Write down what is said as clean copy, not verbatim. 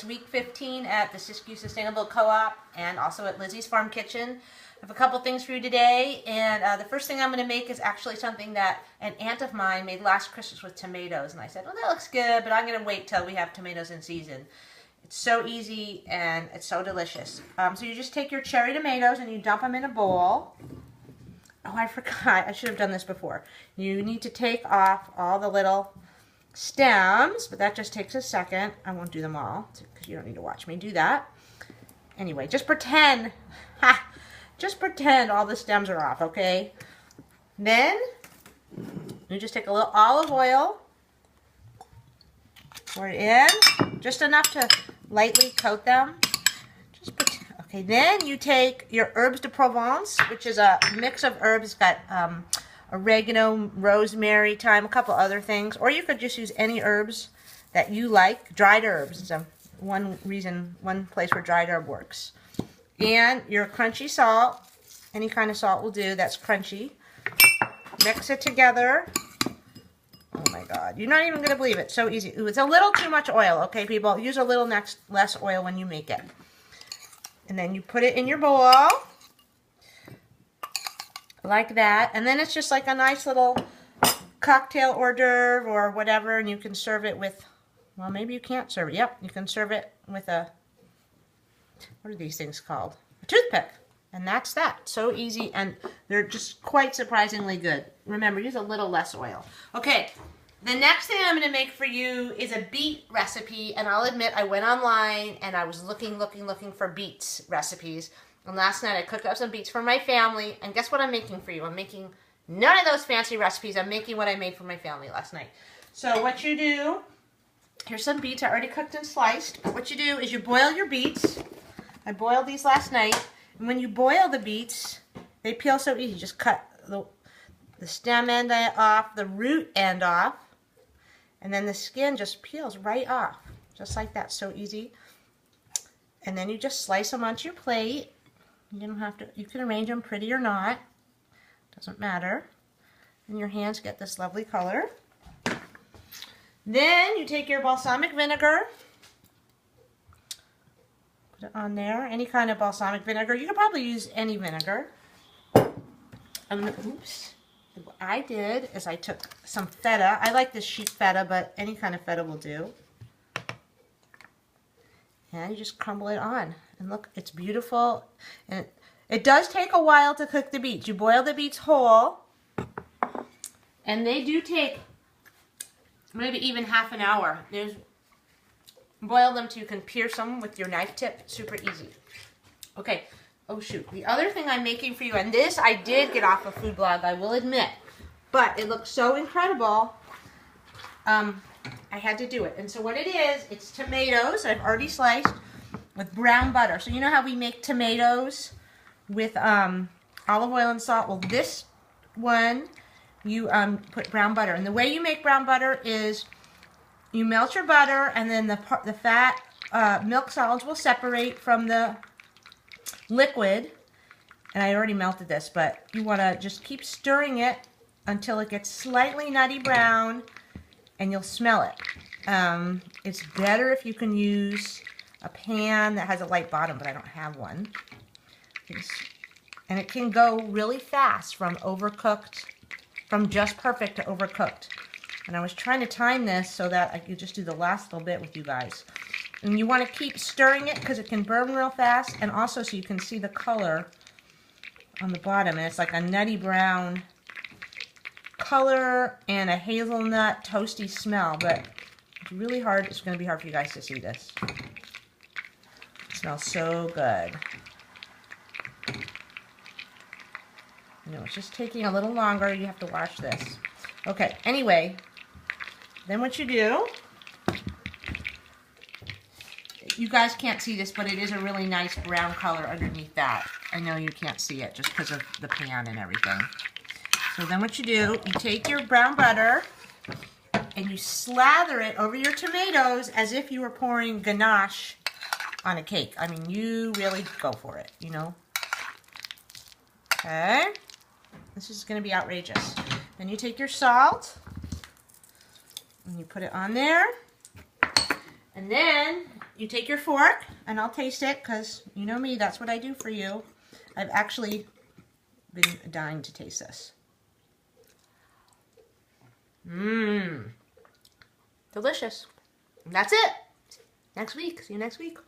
It's week 15 at the Siskiyou Sustainable Co-op and also at Lizzie's Farm Kitchen. I have a couple things for you today, and the first thing I'm going to make is actually something that an aunt of mine made last Christmas with tomatoes, and I said, well, that looks good, but I'm going to wait till we have tomatoes in season. It's so easy and it's so delicious. So you just take your cherry tomatoes and you dump them in a bowl. Oh, I forgot. I should have done this before. You need to take off all the little stems, but that just takes a second. I won't do them all because you don't need to watch me do that. Anyway, just pretend. Just pretend all the stems are off, okay? Then you just take a little olive oil, pour it in, just enough to lightly coat them. Just pretend. Okay, then you take your herbes de Provence, which is a mix of herbs. It's got oregano, rosemary, thyme, a couple other things. Or you could just use any herbs that you like. Dried herbs is one place where dried herb works. And your crunchy salt, any kind of salt will do that's crunchy. Mix it together. Oh my God, you're not even going to believe it. So easy. Ooh, it's a little too much oil, okay, people? Use a little less oil when you make it. And then you put it in your bowl, like that. And then it's just like a nice little cocktail hors d'oeuvre or whatever, and you can serve it with, well, maybe you can't serve it. Yep, you can serve it with a, what are these things called? A toothpick. And that's that. So easy, and they're just quite surprisingly good. Remember, use a little less oil. Okay. The next thing I'm going to make for you is a beet recipe, and I'll admit I went online and I was looking for beets recipes, and last night I cooked up some beets for my family, and guess what I'm making for you? I'm making none of those fancy recipes. I'm making what I made for my family last night. So what you do, here's some beets I already cooked and sliced. What you do is you boil your beets. I boiled these last night, and when you boil the beets, they peel so easy. Just cut the stem end off, the root end off, and then the skin just peels right off, just like that, so easy. And then you just slice them onto your plate. You don't have to, you can arrange them pretty or not, doesn't matter. And your hands get this lovely color. Then you take your balsamic vinegar, put it on there, any kind of balsamic vinegar. You could probably use any vinegar. Oops. What I did is I took some feta. I like this sheep feta, but any kind of feta will do. And you just crumble it on. And look, it's beautiful. And it does take a while to cook the beets. You boil the beets whole. And they do take maybe even half an hour. Boil them till you can pierce them with your knife tip. Super easy. Okay. Oh shoot, the other thing I'm making for you, and this I did get off a food blog, I will admit, but it looks so incredible, I had to do it. And so what it is, it's tomatoes I've already sliced with brown butter. So you know how we make tomatoes with olive oil and salt? Well, this one, you put brown butter. And the way you make brown butter is you melt your butter, and then the fat milk solids will separate from the liquid, and I already melted this, but you want to just keep stirring it until it gets slightly nutty brown, and you'll smell it. It's better if you can use a pan that has a light bottom, but I don't have one. And it can go really fast from overcooked, from just perfect to overcooked. And I was trying to time this so that I could just do the last little bit with you guys. And you want to keep stirring it because it can burn real fast, and also so you can see the color on the bottom. And it's like a nutty brown color and a hazelnut toasty smell, but it's really hard. It's going to be hard for you guys to see this. It smells so good. You know, it's just taking a little longer. You have to watch this. Okay, anyway, then what you do, you guys can't see this, but it is a really nice brown color underneath that. I know you can't see it just because of the pan and everything. So then what you do, you take your brown butter and you slather it over your tomatoes as if you were pouring ganache on a cake. I mean, you really go for it, you know. Okay. This is going to be outrageous. Then you take your salt and you put it on there. And then you take your fork, and I'll taste it, because you know me, that's what I do for you. I've actually been dying to taste this. Mmm. Delicious. That's it. Next week. See you next week.